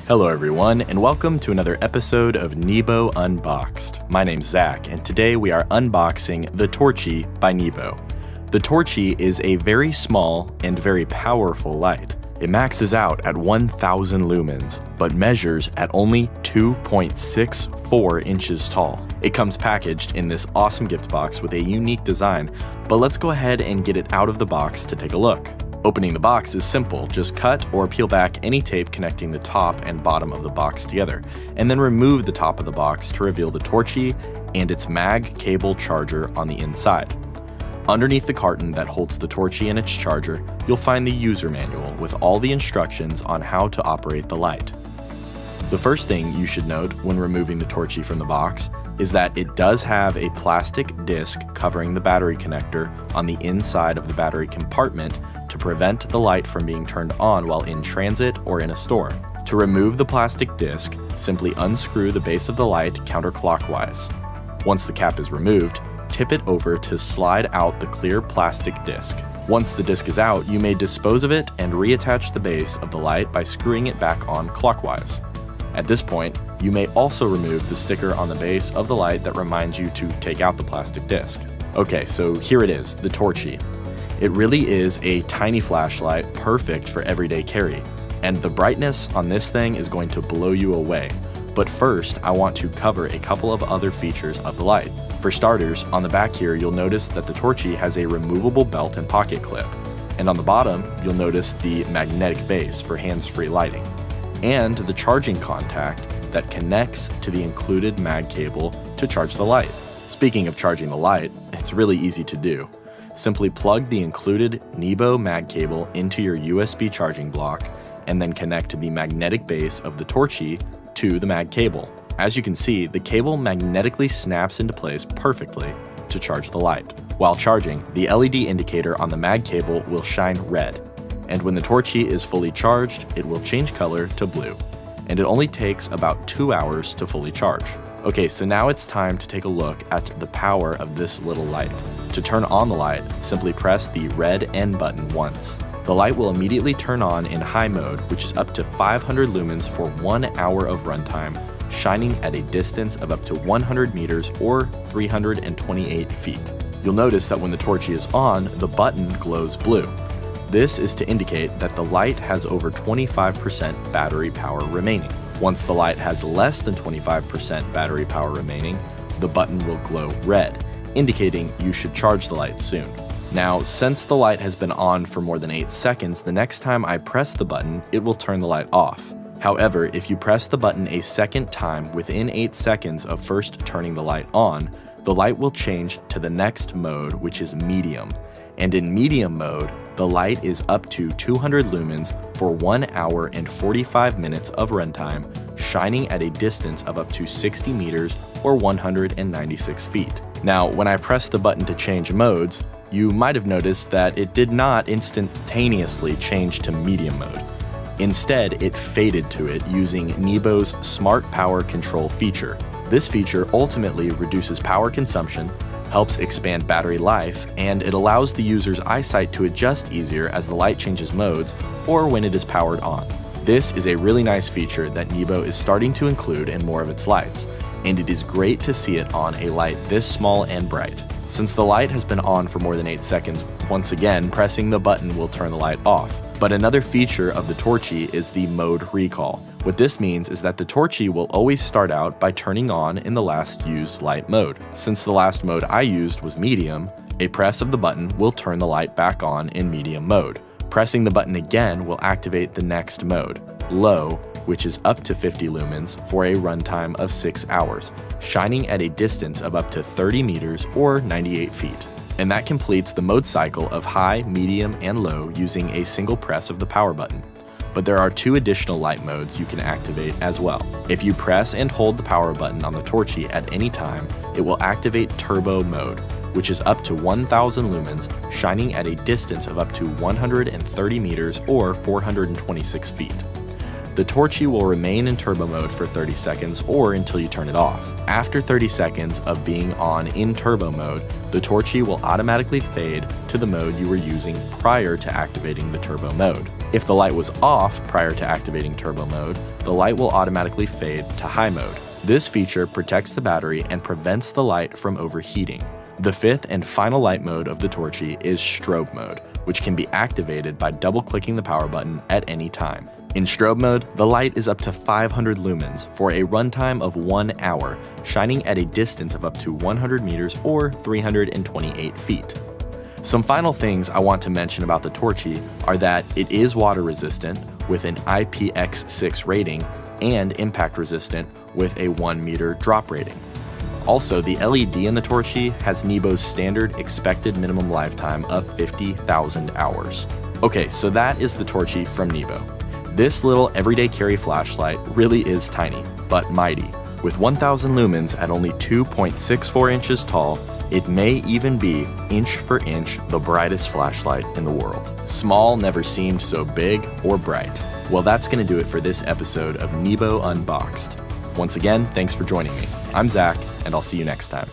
Hello everyone, and welcome to another episode of NEBO Unboxed. My name's Zach, and today we are unboxing the Torchy by NEBO. The Torchy is a very small and very powerful light. It maxes out at 1000 lumens, but measures at only 2.64 inches tall. It comes packaged in this awesome gift box with a unique design, but let's go ahead and get it out of the box to take a look. Opening the box is simple, just cut or peel back any tape connecting the top and bottom of the box together, and then remove the top of the box to reveal the Torchy and its mag cable charger on the inside. Underneath the carton that holds the Torchy and its charger, you'll find the user manual with all the instructions on how to operate the light. The first thing you should note when removing the Torchy from the box is that it does have a plastic disc covering the battery connector on the inside of the battery compartment to prevent the light from being turned on while in transit or in a store. To remove the plastic disc, simply unscrew the base of the light counterclockwise. Once the cap is removed, tip it over to slide out the clear plastic disc. Once the disc is out, you may dispose of it and reattach the base of the light by screwing it back on clockwise. At this point, you may also remove the sticker on the base of the light that reminds you to take out the plastic disc. Okay, so here it is, the Torchy. It really is a tiny flashlight perfect for everyday carry, and the brightness on this thing is going to blow you away. But first, I want to cover a couple of other features of the light. For starters, on the back here, you'll notice that the Torchy has a removable belt and pocket clip, and on the bottom, you'll notice the magnetic base for hands-free lighting, and the charging contact that connects to the included mag cable to charge the light. Speaking of charging the light, it's really easy to do. Simply plug the included NEBO mag cable into your USB charging block and then connect the magnetic base of the Torchy to the mag cable. As you can see, the cable magnetically snaps into place perfectly to charge the light. While charging, the LED indicator on the mag cable will shine red, and when the Torchy is fully charged, it will change color to blue, and it only takes about 2 hours to fully charge. Okay, so now it's time to take a look at the power of this little light. To turn on the light, simply press the red N button once. The light will immediately turn on in high mode, which is up to 500 lumens for 1 hour of runtime, shining at a distance of up to 100 meters or 328 feet. You'll notice that when the Torchy is on, the button glows blue. This is to indicate that the light has over 25% battery power remaining. Once the light has less than 25% battery power remaining, the button will glow red, indicating you should charge the light soon. Now, since the light has been on for more than 8 seconds, the next time I press the button, it will turn the light off. However, if you press the button a second time within 8 seconds of first turning the light on, the light will change to the next mode, which is medium. And in medium mode, the light is up to 200 lumens for 1 hour and 45 minutes of runtime, shining at a distance of up to 60 meters or 196 feet. Now, when I press the button to change modes, you might have noticed that it did not instantaneously change to medium mode. Instead, it faded to it using NEBO's Smart Power Control feature. This feature ultimately reduces power consumption, helps expand battery life, and it allows the user's eyesight to adjust easier as the light changes modes or when it is powered on. This is a really nice feature that NEBO is starting to include in more of its lights, and it is great to see it on a light this small and bright. Since the light has been on for more than 8 seconds, once again, pressing the button will turn the light off. But another feature of the Torchy is the mode recall. What this means is that the Torchy will always start out by turning on in the last used light mode. Since the last mode I used was medium, a press of the button will turn the light back on in medium mode. Pressing the button again will activate the next mode, low, which is up to 50 lumens for a runtime of 6 hours, shining at a distance of up to 30 meters or 98 feet. And that completes the mode cycle of high, medium, and low using a single press of the power button. But there are 2 additional light modes you can activate as well. If you press and hold the power button on the Torchy at any time, it will activate turbo mode, which is up to 1000 lumens, shining at a distance of up to 130 meters or 426 feet. The Torchy will remain in turbo mode for 30 seconds or until you turn it off. After 30 seconds of being on in turbo mode, the Torchy will automatically fade to the mode you were using prior to activating the turbo mode. If the light was off prior to activating turbo mode, the light will automatically fade to high mode. This feature protects the battery and prevents the light from overheating. The fifth and final light mode of the Torchy is strobe mode, which can be activated by double-clicking the power button at any time. In strobe mode, the light is up to 500 lumens for a runtime of 1 hour, shining at a distance of up to 100 meters or 328 feet. Some final things I want to mention about the Torchy are that it is water resistant with an IPX6 rating and impact resistant with a 1 meter drop rating. Also, the LED in the Torchy has NEBO's standard expected minimum lifetime of 50,000 hours. Okay, so that is the Torchy from NEBO. This little everyday carry flashlight really is tiny, but mighty. With 1000 lumens at only 2.64 inches tall, it may even be inch for inch the brightest flashlight in the world. Small never seemed so big or bright. Well, that's gonna do it for this episode of NEBO Unboxed. Once again, thanks for joining me. I'm Zach, and I'll see you next time.